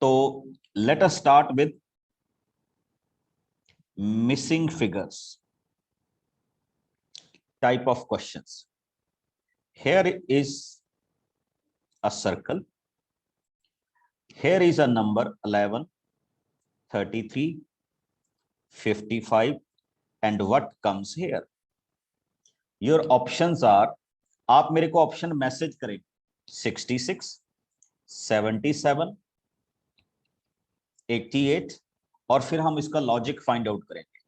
तो let us start with missing figures type of questions. Here is a circle. Here is a number 11, 33, 55, and what comes here? Your options are, आप मेरे को option message करें 66, 77, 88 और फिर हम इसका लॉजिक फाइंड आउट करेंगे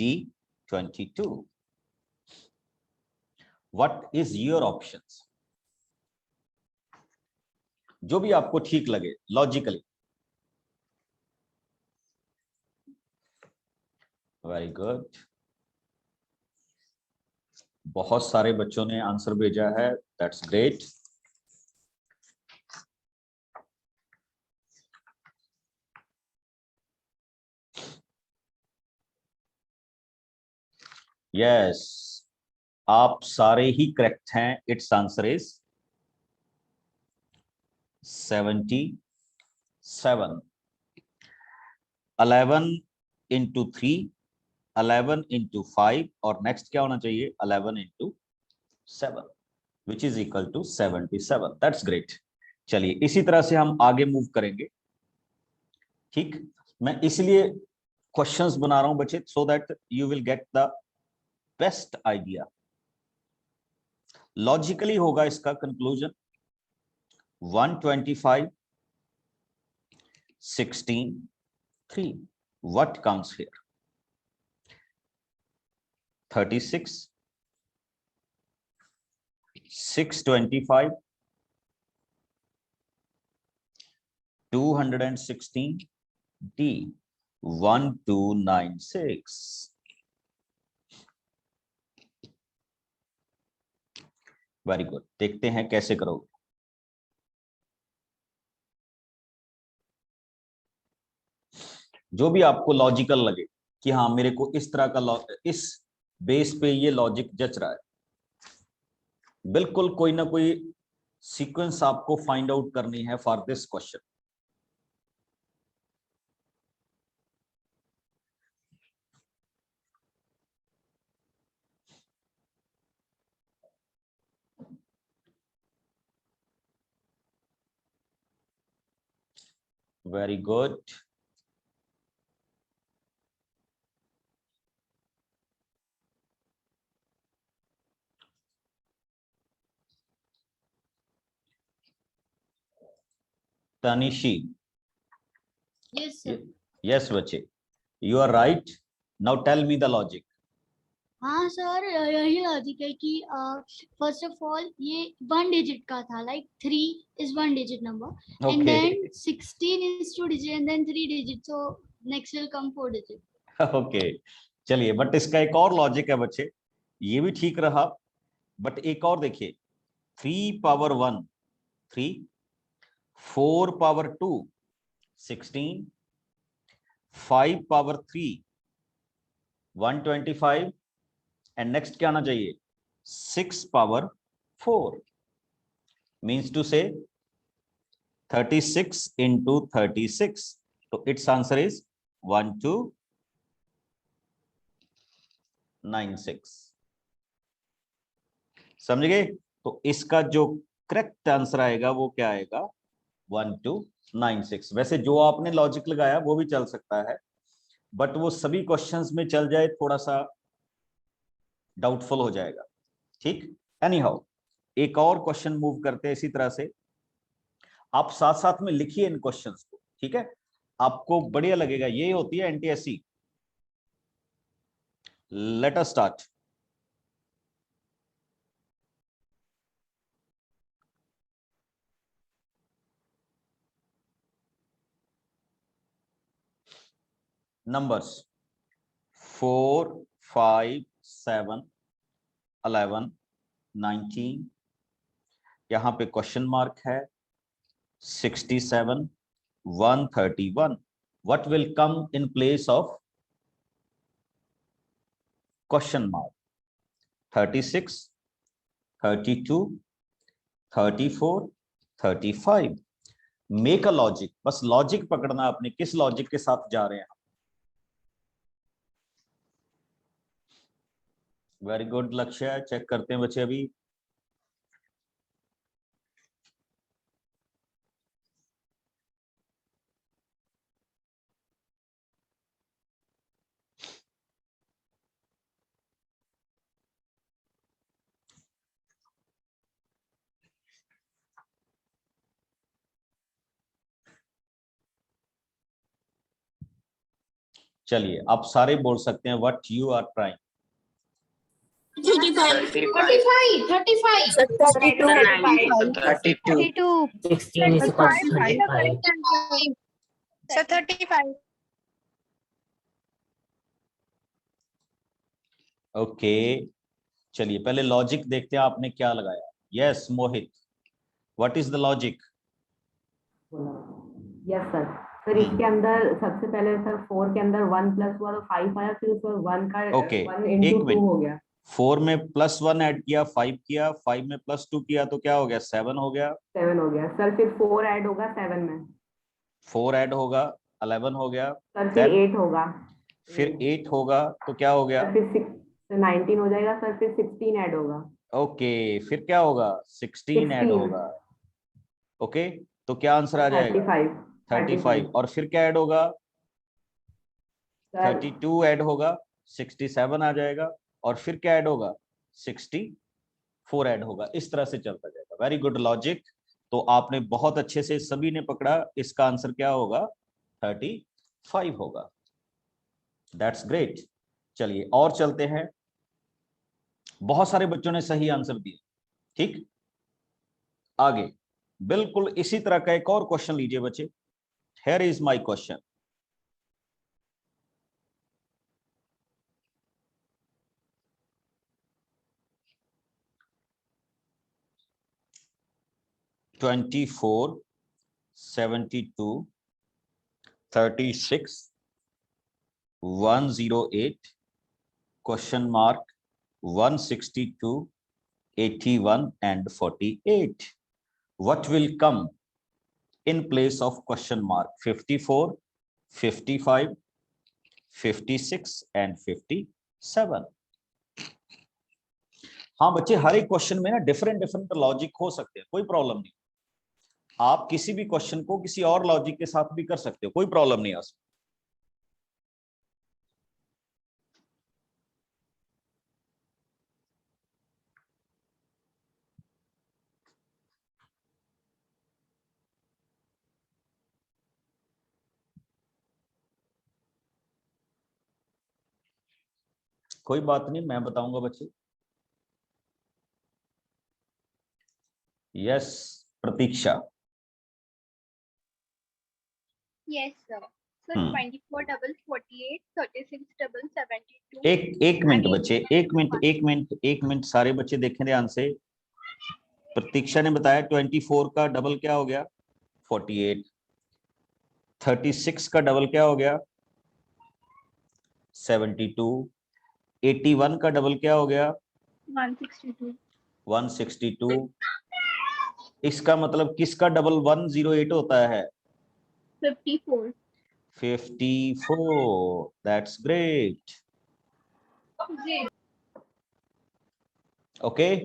D22. What is your options? जो भी आपको ठीक लगे लॉजिकली. Very good. बहुत सारे बच्चों ने आंसर भेजा है. That's great. यस, आप सारे ही करेक्ट हैं. It's answer is 77. 11 into 3, 11 into 5 और नेक्स्ट क्या होना चाहिए 11 into 7 which is equal to 77. That's great. चलिए इसी तरह से हम आगे मूव करेंगे. ठीक, मैं इसलिए क्वेश्चंस बना रहा हूं बच्चे so that you will get the best idea. Logically होगा इसका conclusion 125, 16, 3. What comes here? 36, 625, 216, D 1296. Very good. देखते हैं कैसे करोगे. जो भी आपको लॉजिकल लगे कि हाँ मेरे को इस तरह का इस बेस पे ये लॉजिक जच रहा है, बिल्कुल कोई ना कोई सीक्वेंस आपको फाइंड आउट करनी है for this question. Very good. Tanishi. Yes, sir. Yes, बच्चे, you are right. Now tell me the logic. हाँ सर, यही लॉजिक है कि फर्स्ट ऑफ ऑल ये 1 डिजिट का था. Like 3 is 1 digit number and then 16 is 2 digit and then 3 digit, so next will come 4 digit. Okay, चलिए. But इसका एक और लॉजिक है बच्चे, ये भी ठीक रहा. बट एक और देखिए, 3 power 1 3, 4 power 2 16, 5 power 3 125 and next क्या आना चाहिए 6 पावर 4 मीन्स टू से 36 इंटू 36. तो इट्स आंसर इज 1296. समझ गए. तो इसका जो करेक्ट आंसर आएगा वो क्या आएगा 1296. वैसे जो आपने लॉजिक लगाया वो भी चल सकता है, बट वो सभी क्वेश्चंस में चल जाए थोड़ा सा डाउटफुल हो जाएगा. ठीक, एनी हाउ एक और क्वेश्चन मूव करते हैं इसी तरह से. आप साथ साथ में लिखिए इन क्वेश्चंस को. ठीक है, आपको बढ़िया लगेगा. ये होती है NTSC. Let us start. Numbers 4, 5, 7, 11, 19. यहां पे क्वेश्चन मार्क है 67, 131. What will come in place of question mark? 36, 32, 34, 35. Make a logic, बस लॉजिक पकड़ना आपने, किस लॉजिक के साथ जा रहे हैं। वेरी गुड लक्ष्य, चेक करते हैं बच्चे अभी। चलिए आप सारे बोल सकते हैं what you are trying. 35 35 16 is equal to 35 sir 35 okay चलिए पहले लॉजिक देखते हैं आपने क्या लगाया। Yes Mohit, what is the logic? Yes sir. Sir इसके अंदर सबसे पहले सर 4 के अंदर 1 प्लस हुआ तो 5 आया, फिर उस पर 1 का ओके 1 into 2 हो गया। 4 में +1 ऐड किया, 5 किया, 5 में +2 किया तो क्या हो गया? 7 हो गया। 7 हो गया सर, फिर 4 ऐड होगा 7 में। 4 ऐड होगा 11 हो गया। सर फिर 8 होगा। फिर 8 होगा तो क्या हो गया? सर फिर 19 हो जाएगा सर, फिर 16 ऐड होगा। ओके फिर क्या होगा? 16 ऐड होगा। ओके तो क्या आंसर आ जाएगा? 35 और फिर क्या ऐड होगा? 32 ऐड होगा, 67 आ जाएगा और फिर क्या ऐड होगा? 64 ऐड होगा। इस तरह से चलता जाएगा। वेरी गुड लॉजिक, तो आपने बहुत अच्छे से सभी ने पकड़ा। इसका आंसर क्या होगा? 35 होगा। That's great. चलिए और चलते हैं। बहुत सारे बच्चों ने सही आंसर दिए। ठीक, आगे बिल्कुल इसी तरह का एक और क्वेश्चन लीजिए बच्चे। Here is my question. Twenty 72 36 108 question mark 162 81 and 48. What will come in place of question mark? 54, 55, 56 and 57. हाँ बच्चे, हर एक क्वेश्चन में ना डिफरेंट डिफरेंट लॉजिक हो सकते हैं, कोई प्रॉब्लम नहीं। आप किसी भी क्वेश्चन को किसी और लॉजिक के साथ भी कर सकते हो, कोई प्रॉब्लम नहीं आ सकती। कोई बात नहीं, मैं बताऊंगा बच्चे। यस प्रतीक्षा। yes sir sir 24 double 48 36 double 72 एक मिनट बच्चे, एक मिनट सारे बच्चे देखें ध्यान से। प्रतीक्षा ने बताया 24 का डबल क्या हो गया? 48। 36 का डबल क्या हो गया? 72। 81 का डबल क्या हो गया? 162 162। इसका मतलब किसका डबल 108 होता है? 54 54। That's great. ओके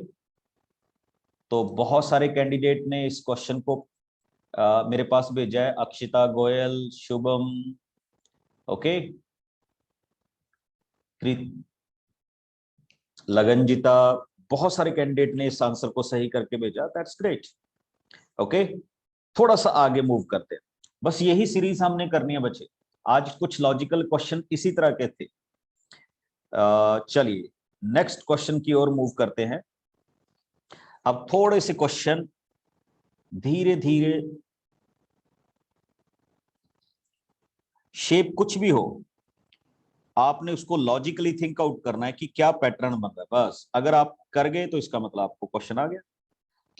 तो बहुत सारे कैंडिडेट ने इस क्वेश्चन को मेरे पास भेजा है। अक्षिता गोयल, शुभम, ओके, लगनजिता, बहुत सारे कैंडिडेट ने इस आंसर को सही करके भेजा। That's great. ओके थोड़ा सा आगे मूव करते हैं। बस यही सीरीज हमने करनी है बच्चे। आज कुछ लॉजिकल क्वेश्चन इसी तरह के थे। चलिए नेक्स्ट क्वेश्चन की ओर मूव करते हैं। अब थोड़े से क्वेश्चन धीरे धीरे, शेप कुछ भी हो आपने उसको लॉजिकली थिंक आउट करना है कि क्या पैटर्न बन रहा है। बस अगर आप कर गए तो इसका मतलब आपको क्वेश्चन आ गया।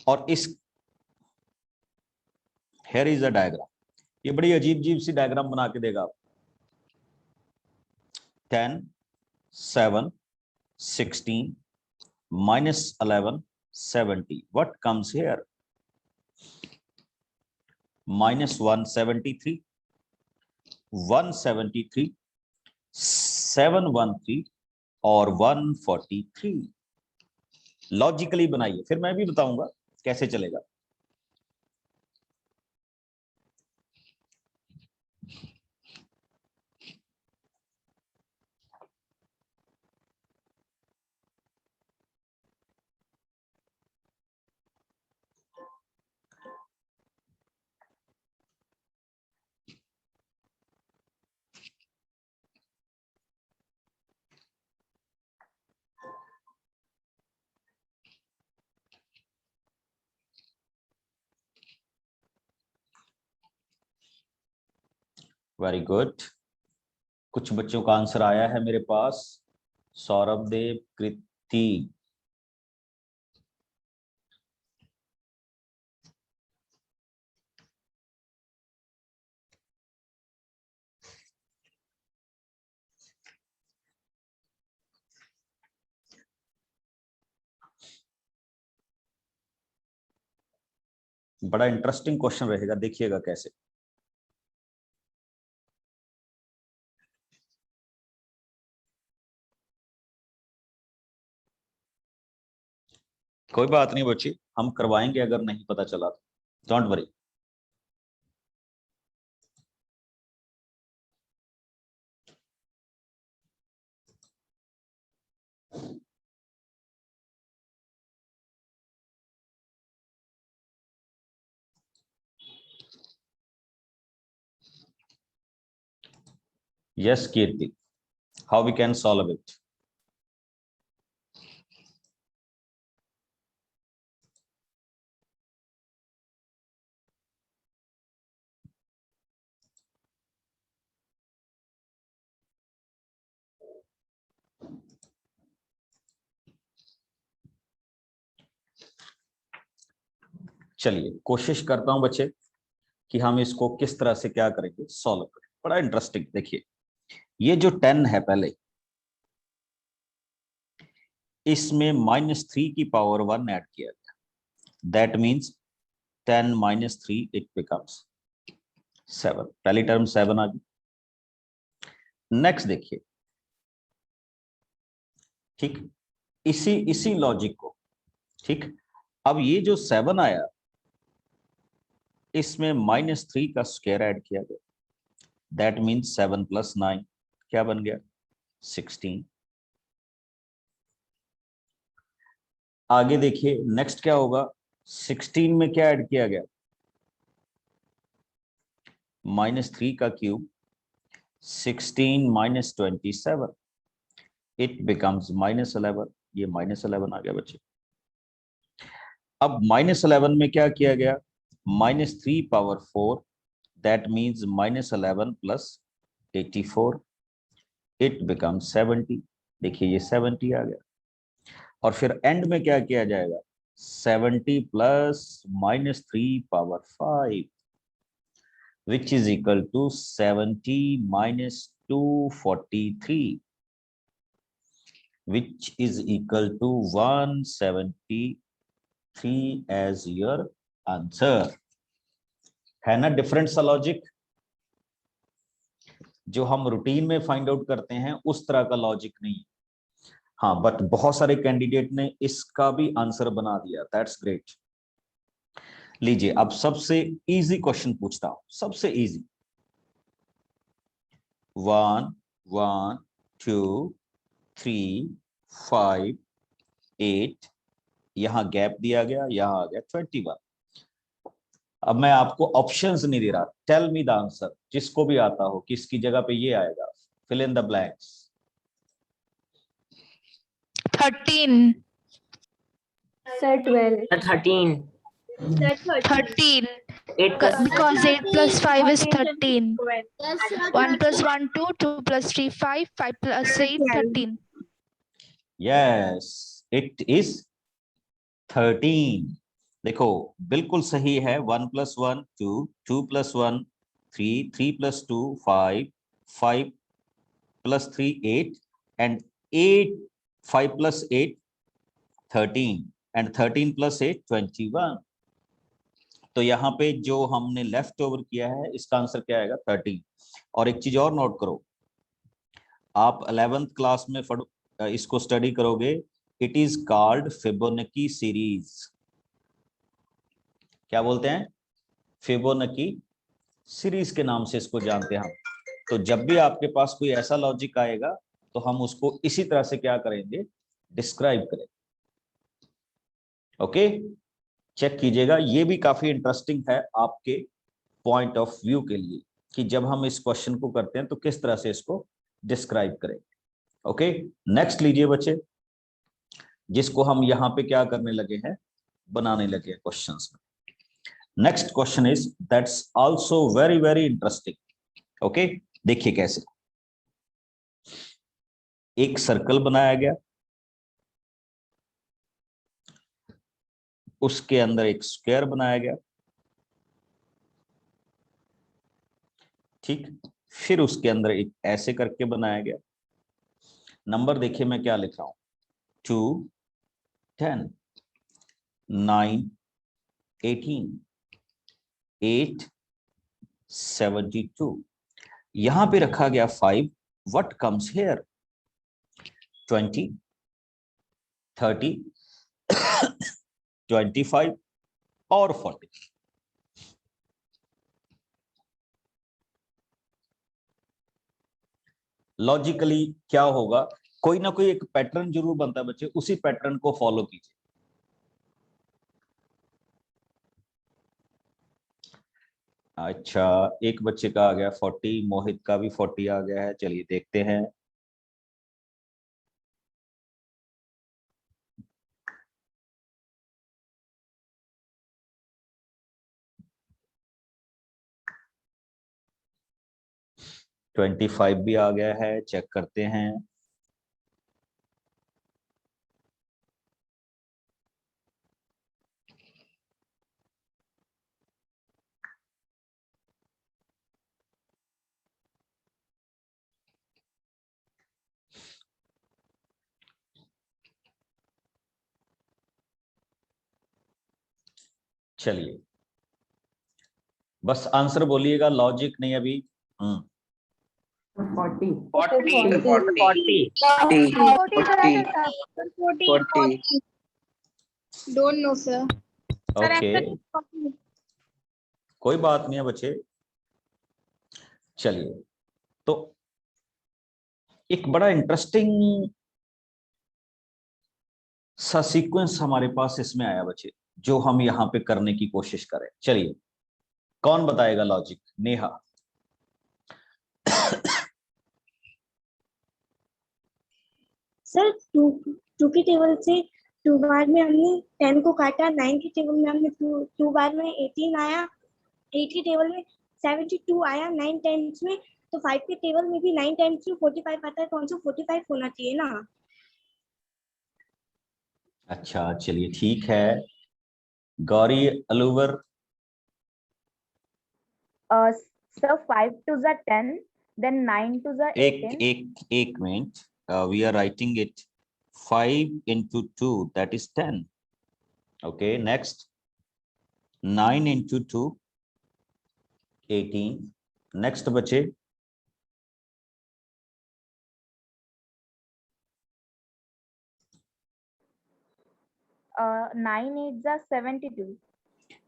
और इस हियर इज अ डायग्राम। ये बड़ी अजीब अजीब सी डायग्राम बना के देगा आप। 10 7 16 -11 70 व्हाट कम्स हियर? माइनस 173, 173, 713 और 143। लॉजिकली बनाइए, फिर मैं भी बताऊंगा कैसे चलेगा। वेरी गुड, कुछ बच्चों का आंसर आया है मेरे पास। सौरभ देव, कृति, बड़ा इंटरेस्टिंग क्वेश्चन रहेगा, देखिएगा कैसे। कोई बात नहीं बच्चे, हम करवाएंगे अगर नहीं पता चला तो, don't worry. Yes Kirti, how we can solve it? चलिए कोशिश करता हूं बच्चे कि हम इसको किस तरह से क्या करेंगे, सॉल्व करें। बड़ा इंटरेस्टिंग, देखिए ये जो 10 है पहले, इसमें -3 की पावर 1 ऐड किया गया, दैट मींस 10 - 3 इट बिकम्स 7। पहली टर्म 7 आ गई। नेक्स्ट देखिए, ठीक, इसी लॉजिक को, ठीक, अब ये जो 7 आया, इसमें -3 का स्क्वायर ऐड किया गया, दैट मींस 7 + 9 क्या बन गया, 16। आगे देखिए नेक्स्ट क्या होगा, 16 में क्या ऐड किया गया, -3 का क्यूब, 16 - 27 इट बिकम्स -11। ये -11 आ गया बच्चे। अब -11 में क्या किया गया, -3 power 4, that means -11 + 84 it becomes 70। देखिए ये 70 आ गया। और फिर एंड में क्या किया जाएगा, 70 plus -3 power 5 which is equal to 70 - 243 which is equal to 173 as your answer। है ना डिफरेंट सा लॉजिक, जो हम रूटीन में फाइंड आउट करते हैं उस तरह का लॉजिक नहीं। हाँ, बट बहुत सारे कैंडिडेट ने इसका भी आंसर बना दिया, दैट्स ग्रेट। लीजिए अब सबसे इजी क्वेश्चन पूछता हूं, सबसे इजी। 1 1 2 3 5 8, यहां गैप दिया गया, यहां आ गया 21। अब मैं आपको ऑप्शंस नहीं दे रहा, टेल मी द आंसर, जिसको भी आता हो किसकी जगह पे ये आएगा, fill in the blanks. 13 Sir, 12. 13. Sir, 13. 8 plus because 8 plus 5 is 13. Yes, sir. 1 plus 1 2, 2 plus 3 5, 5 plus 8 13. Yes it is 13। देखो बिल्कुल सही है। 1 + 1 2, 2 + 1 3, 3 + 2 5, 5 + 3 8 and 8, 5 + 8 13 and 13 + 8 21। तो यहाँ पे जो हमने लेफ्ट ओवर किया है इसका आंसर क्या आएगा 13। और एक चीज और नोट करो, आप 11th क्लास में इसको स्टडी करोगे, it is called Fibonacci series. क्या बोलते हैं? फिबोनाची सीरीज के नाम से इसको जानते हैं हम। तो जब भी आपके पास कोई ऐसा लॉजिक आएगा तो हम उसको इसी तरह से क्या करेंगे, डिस्क्राइब करेंगे। ओके, चेक कीजिएगा, ये भी काफी इंटरेस्टिंग है आपके पॉइंट ऑफ व्यू के लिए कि जब हम इस क्वेश्चन को करते हैं तो किस तरह से इसको डिस्क्राइब करेंगे। ओके, नेक्स्ट लीजिए बच्चे, जिसको हम यहाँ पे क्या करने लगे हैं, बनाने लगे हैं क्वेश्चंस में। Next question is that's also very very interesting. Okay, देखिए कैसे एक सर्कल बनाया गया, उसके अंदर एक स्क्वायर बनाया गया, ठीक, फिर उसके अंदर एक ऐसे करके बनाया गया। नंबर देखिए मैं क्या लिख रहा हूं, 2, 10, 9, 18, 8, 72, यहां पे रखा गया 5। व्हाट कम्स हियर, 20, 30, 25 और 40। लॉजिकली क्या होगा, कोई ना कोई एक पैटर्न जरूर बनता है बच्चे, उसी पैटर्न को फॉलो कीजिए। अच्छा, एक बच्चे का आ गया 40, मोहित का भी 40 आ गया है, चलिए देखते हैं। ट्वेंटी 25 भी आ गया है, चेक करते हैं। चलिए बस आंसर बोलिएगा, लॉजिक नहीं अभी। 40 Don't know, sir. Sir, okay, answer 40. कोई बात नहीं है बच्चे। चलिए, तो एक बड़ा इंटरेस्टिंग सा सीक्वेंस हमारे पास इसमें आया बच्चे, जो हम यहाँ पे करने की कोशिश करें। चलिए, कौन बताएगा लॉजिक? नेहा। सर टू की टेबल से 2 बार में हमने 10 को काटा, 9 की टेबल में हमने 2 बार में 18 आया, 8 की टेबल में 72 आया 9 टाइम्स में, तो 5 की टेबल में भी 9 टाइम्स में 45 आता है, तो आंसर 45 होना चाहिए ना। अच्छा चलिए ठीक है, Gauri अलूवर। So 5 to the 10, then 9 to the 18. एक मिनट, we are writing it 5 into 2, that is 10. Okay, next 9 into 2, 18. Next बच्चे 9 8 the 72.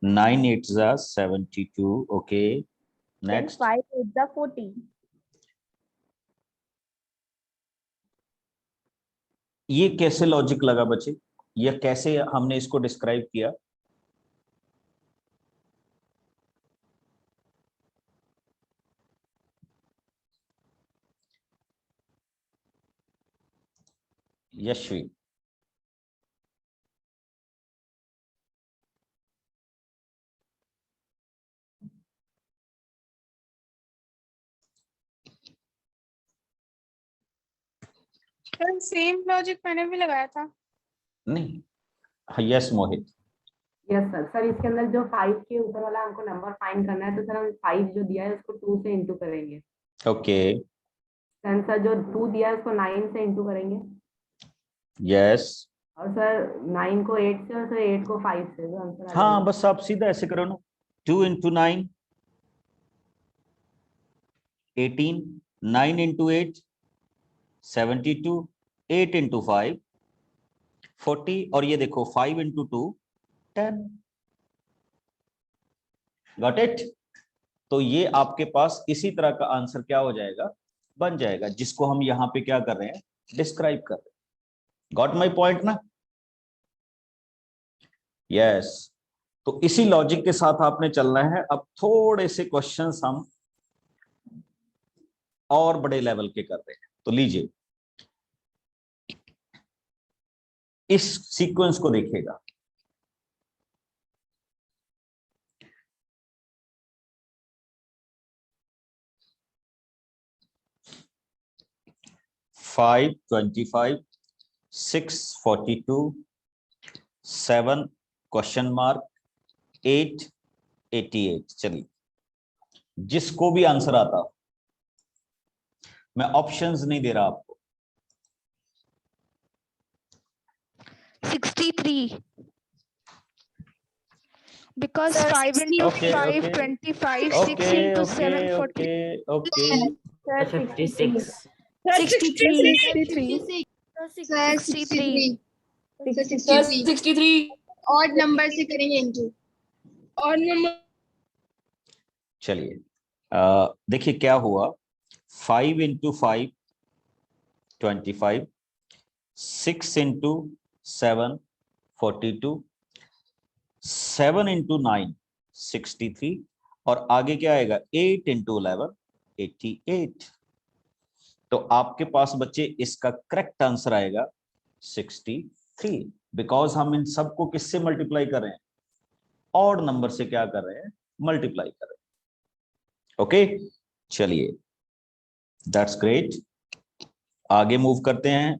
9 8 is 72. Okay, next Then 5 8 the 40. ये कैसे लॉजिक लगा बच्चे, ये कैसे हमने इसको डिस्क्राइब किया? यशवी। सर सेम लॉजिक मैंने भी लगाया था। नहीं, yes Mohit. Yes sir. Sir इसके अंदर जो 5 के ऊपर वाला हमको नंबर फाइंड करना है, तो सर हम 5 जो दिया है उसको 2 से इंटू करेंगे। ओके, सर जो 2 दिया है उसको 9 से इंटू करेंगे। यस। और सर 9 को 8 से और सर 8 को 5 से, जो आंसर आ हाँ जाएगा। बस आप सीधा ऐसे करो ना, 2 into 9 18, 9 into 8 72, 8 into 5 40, और ये देखो 5 into 2 10। Got it? तो ये आपके पास इसी तरह का आंसर क्या हो जाएगा, बन जाएगा, जिसको हम यहाँ पे क्या कर रहे हैं, डिस्क्राइब कर रहे हैं। गॉट माई पॉइंट ना? यस। तो इसी लॉजिक के साथ आपने चलना है। अब थोड़े से क्वेश्चंस हम और बड़े लेवल के कर रहे हैं। तो लीजिए, इस सीक्वेंस को देखिएगा। Five 25, 6 42, 7 question mark, 8 88। चलिए, जिसको भी आंसर आता, मैं ऑप्शंस नहीं दे रहा आपको। 63 because Sir, 5 into Okay, 5 okay. 25 6 Okay, into okay, 7 40 okay. Sir, 56. 63. 63 Sir, 63 Sir, 63. odd number से करेंगे into. Odd number. चलिए, देखिए क्या हुआ। 5 into 5 25, 6 into 7 42, 7 into 9 63, और आगे क्या आएगा, 8 into 11 88। तो आपके पास बच्चे इसका करेक्ट आंसर आएगा 63, बिकॉज हम इन सबको किससे मल्टीप्लाई कर रहे हैं, ऑड नंबर से क्या कर रहे हैं, मल्टीप्लाई कर रहे हैं। ओके, चलिए, दैट्स ग्रेट। आगे मूव करते हैं।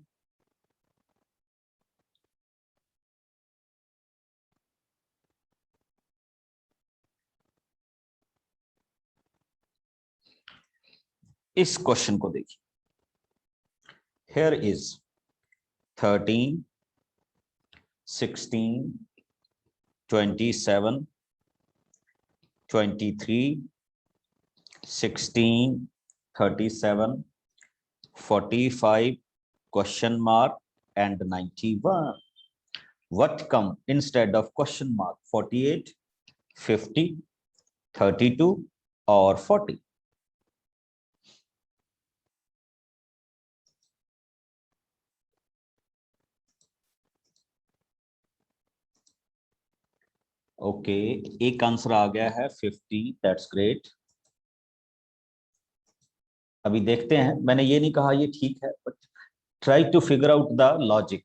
इस क्वेश्चन को देखिए। Here is 13, 16, 27, 23, 16, 37, 45, question mark, and 91. What come instead of question mark? 48, 50, 32, or 40? Okay, एक आंसर आ गया है 50, दैट्स ग्रेट। अभी देखते हैं, मैंने ये नहीं कहा ये ठीक है, but try to figure out the logic.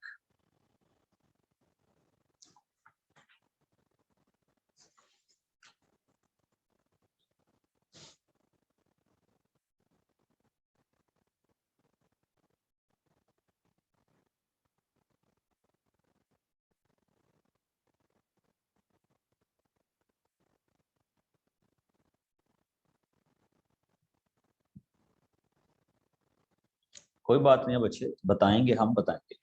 कोई बात नहीं है बच्चे, बताएंगे, हम बताएंगे।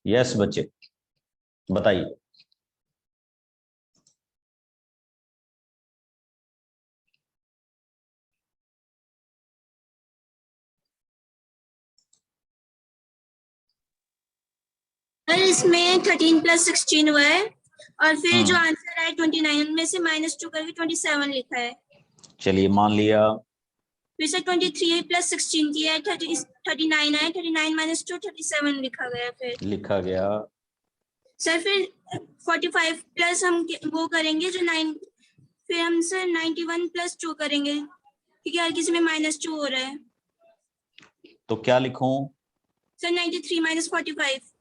यस बच्चे, बताइए। सर इसमें 13 + 16 हुआ है और फिर जो हम्म। आंसर है 29 में से -2 करके 27 लिखा है। चलिए, मान लिया। फिर से 23 + 16 किया है, 39 है, 39 - 2 37 लिखा गया। फिर लिखा गया। सर फिर 45 प्लस हम वो करेंगे जो 9, फिर हम सर 91 + 2 करेंगे क्योंकि हर किसी में -2 हो रहा है। तो क्या लिखूं? सर 93 - 45।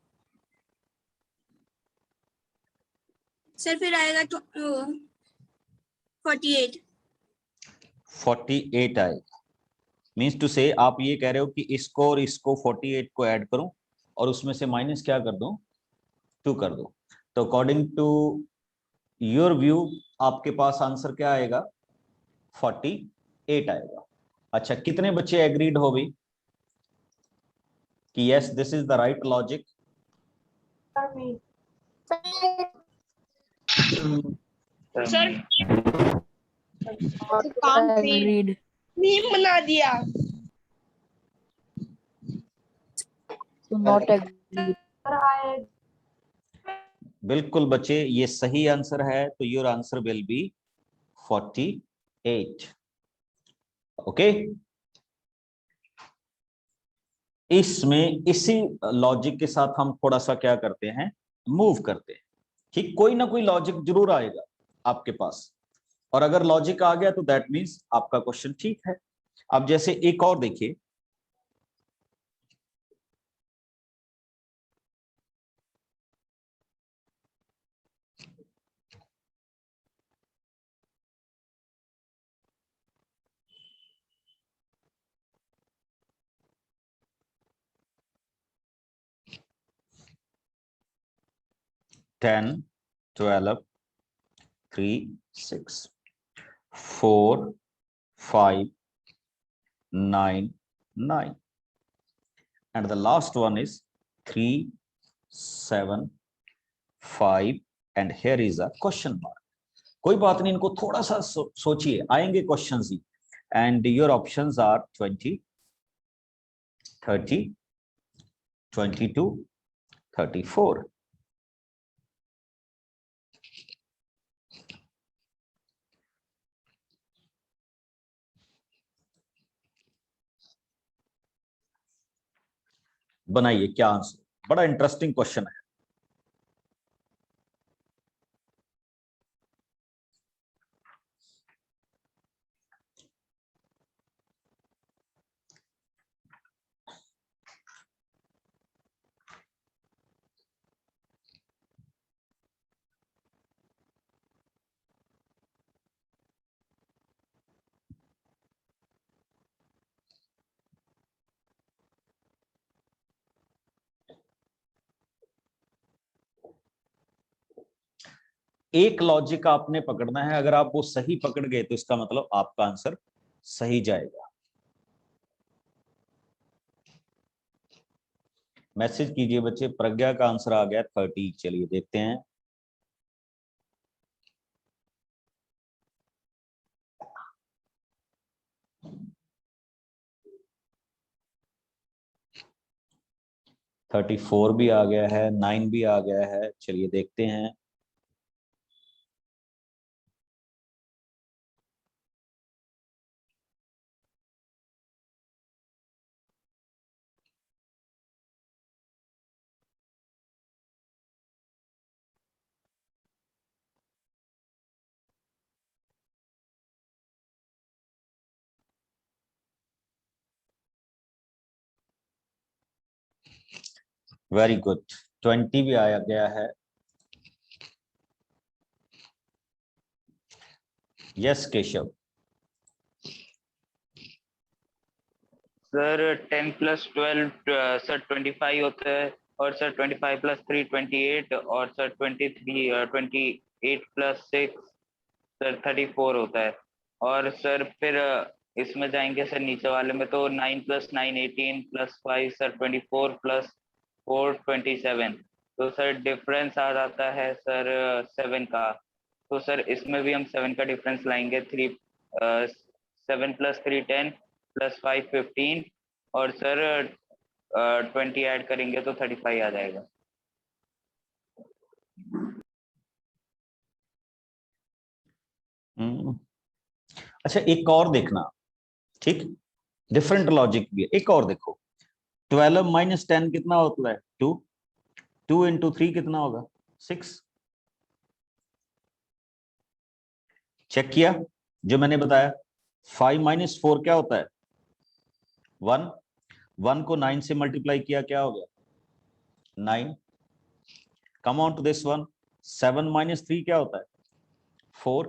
सर फिर आएगा 48। 48 आएगा। मीन्स टू से आप ये कह रहे हो कि इसको और इसको 48 को ऐड करूं और उसमें से माइनस क्या कर दूं, 2 कर दूं। तो अकॉर्डिंग टू योर व्यू आपके पास आंसर क्या आएगा? 48 आएगा। अच्छा, कितने बच्चे एग्रीड हो भी कि yes this is the right logic? Sir काम Agreed. मीम बना दिया। So not agreed. बिल्कुल बच्चे, ये सही आंसर है, तो your answer will be 48। Okay, इसमें इसी लॉजिक के साथ हम थोड़ा सा क्या करते हैं, मूव करते हैं। ठीक, कोई ना कोई लॉजिक जरूर आएगा आपके पास, और अगर लॉजिक आ गया तो दैट मीन्स आपका क्वेश्चन ठीक है। अब जैसे एक और देखिए, ten 12 3 6 4 5 9 9 and the last one is 3 7 5 and here is a question mark। कोई बात नहीं, इनको थोड़ा सा सोचिए, आएंगे क्वेश्चंस ही। And your options are 20 30 22 34। बनाइए क्या आंसर, बड़ा इंटरेस्टिंग क्वेश्चन है। एक लॉजिक आपने पकड़ना है, अगर आप वो सही पकड़ गए तो इसका मतलब आपका आंसर सही जाएगा। मैसेज कीजिए बच्चे, प्रज्ञा का आंसर आ गया 30। चलिए देखते हैं। थर्टी 34 भी आ गया है, 9 भी आ गया है। चलिए देखते हैं। वेरी गुड, 20 भी आया गया है। यस केशव। सर 10 + 12 सर 25 होता है, और सर 25 + 3 28, और सर 28 + 6 सर 34 होता है। और सर फिर इसमें जाएंगे सर नीचे वाले में, तो 9 + 9 18 + 5 सर 24 + 4 27। तो सर डिफरेंस आ जाता है सर 7 का। तो सर इसमें भी हम 7 का डिफरेंस लाएंगे। 7 + 3 10 + 5 15, और सर 20 ऐड करेंगे तो 35 आ जाएगा। अच्छा, एक और देखना, ठीक, डिफरेंट लॉजिक भी है। एक और देखो, 12 - 10 कितना होता है? 2। 2 × 3 कितना होगा? 6। चेक किया जो मैंने बताया। 5 - 4 क्या होता है? 1। 1 को 9 से मल्टीप्लाई किया, क्या हो गया? 9। Come on to this one. 7 - 3 क्या होता है? 4।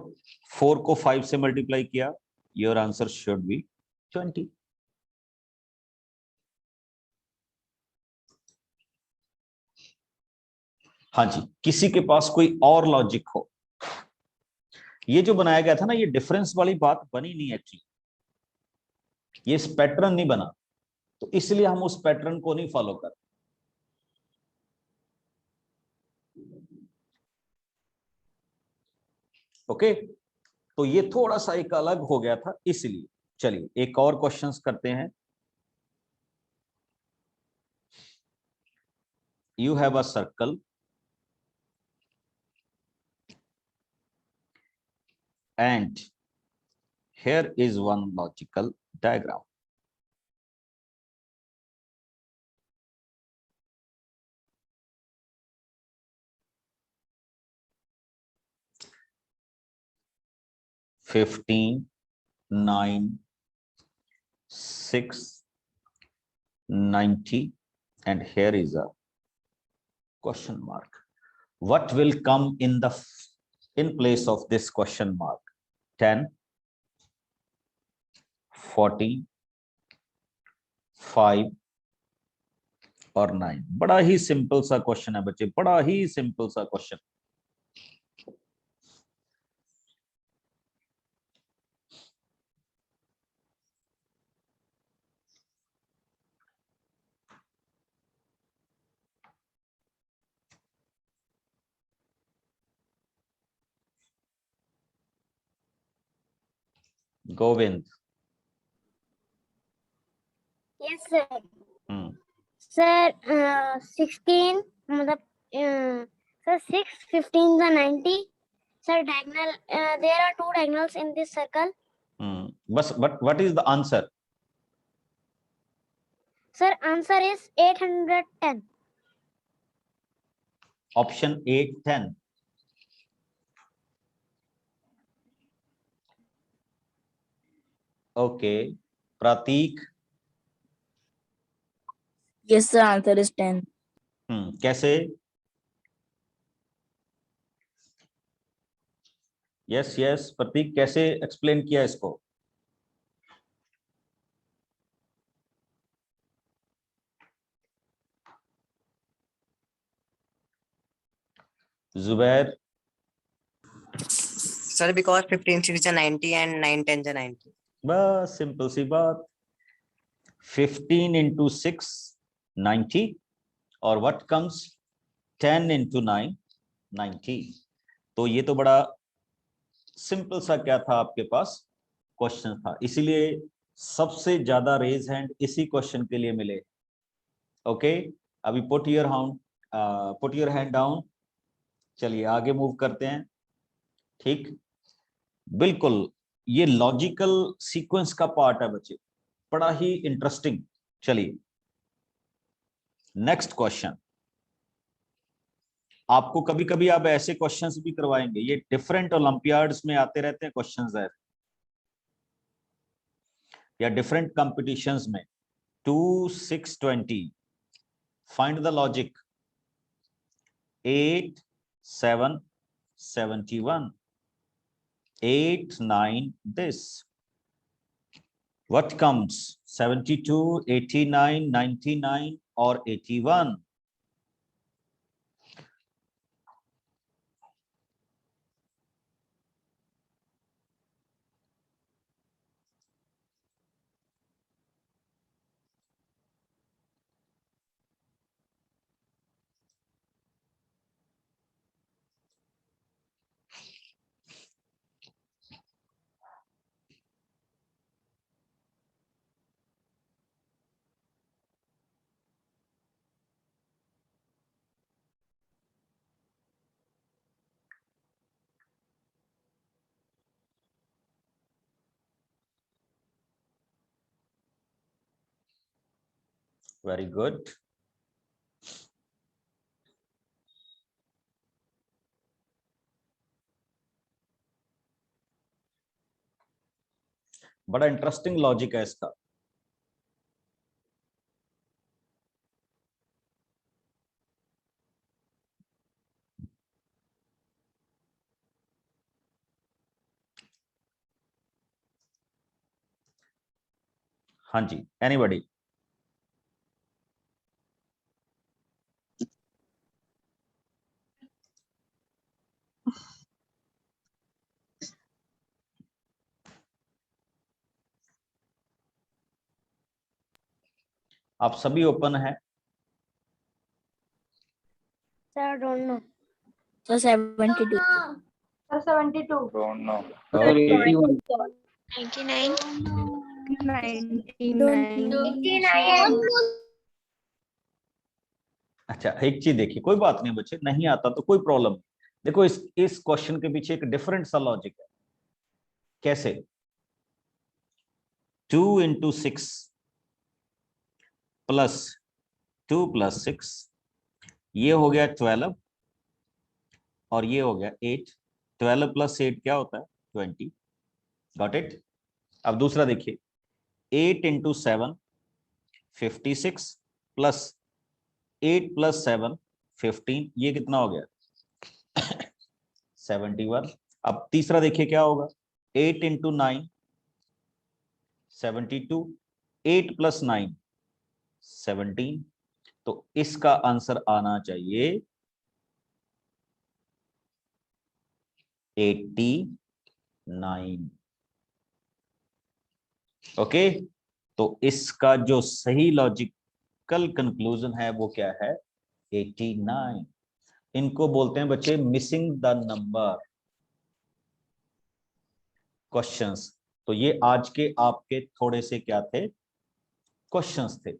4 को 5 से मल्टीप्लाई किया, योर आंसर शुड बी 20। हाँ जी, किसी के पास कोई और लॉजिक हो ये जो बनाया गया था ना, ये डिफरेंस वाली बात बनी नहीं एक्चुअली, ये पैटर्न नहीं बना, तो इसलिए हम उस पैटर्न को नहीं फॉलो कर। ओके, तो ये थोड़ा सा एक अलग हो गया था इसलिए। चलिए एक और क्वेश्चंस करते हैं। You have a circle and here is one logical diagram. "15, 9, 6, 90 and here is a question mark. What will come in place of this question mark? 10, 40, 5 और 9। बड़ा ही सिंपल सा क्वेश्चन है बच्चे, बड़ा ही सिंपल सा question. Govind. Yes sir. Hmm, sir 16 मतलब sir 6 15 the 90 sir diagonal there are two diagonals in this circle बस, but what is the answer? sir answer is 810 Option 8, 10. Okay, Prateek. Yes, sir. Answer is 10. कैसे? Yes yes प्रतीक, कैसे explain किया इसको? Zubair. Sir, because 15 6 is 90 and 9 10 is 90. बस simple सी बात, 15 into 6 90 और what comes 10 into 9 90। तो ये तो बड़ा सिंपल सा क्या था आपके पास क्वेश्चन था, इसीलिए सबसे ज्यादा रेज हैंड इसी क्वेश्चन के लिए मिले। ओके, अभी पुट योर हैंड डाउन। चलिए आगे मूव करते हैं। ठीक, बिल्कुल ये लॉजिकल सीक्वेंस का पार्ट है बच्चे, बड़ा ही इंटरेस्टिंग। चलिए नेक्स्ट क्वेश्चन। आपको कभी कभी आप ऐसे क्वेश्चंस भी करवाएंगे, ये डिफरेंट ओलंपियाड्स में आते रहते हैं क्वेश्चंस है, या डिफरेंट कंपटीशंस में। 2 6 20 find the logic. 8 7 71 8 9 this, what comes 72 89 99 or 81? Very good. बड़ा इंटरेस्टिंग लॉजिक है इसका। हाँ जी, एनीबॉडी? आप सभी ओपन है? Sir don't know. Sir 72. Sir, 72. Don't know. Okay 99. 99. अच्छा, एक चीज देखिए, कोई बात नहीं बच्चे, नहीं आता तो कोई प्रॉब्लम नहीं। देखो इस क्वेश्चन के पीछे एक डिफरेंट सा लॉजिक है। कैसे? 2 into 6 प्लस 2 plus 6, ये हो गया 12 और ये हो गया 8। 12 plus 8 क्या होता है? 20। Got it? अब दूसरा देखिए, 8 into 7 56 प्लस 8 plus 7 15, ये कितना हो गया? 71। अब तीसरा देखिए क्या होगा? 8 into 9 72, 8 plus 9 17। तो इसका आंसर आना चाहिए 89। ओके, तो इसका जो सही लॉजिकल कंक्लूजन है वो क्या है? 89। इनको बोलते हैं बच्चे मिसिंग द नंबर क्वेश्चंस। तो ये आज के आपके थोड़े से क्या थे? क्वेश्चंस थे।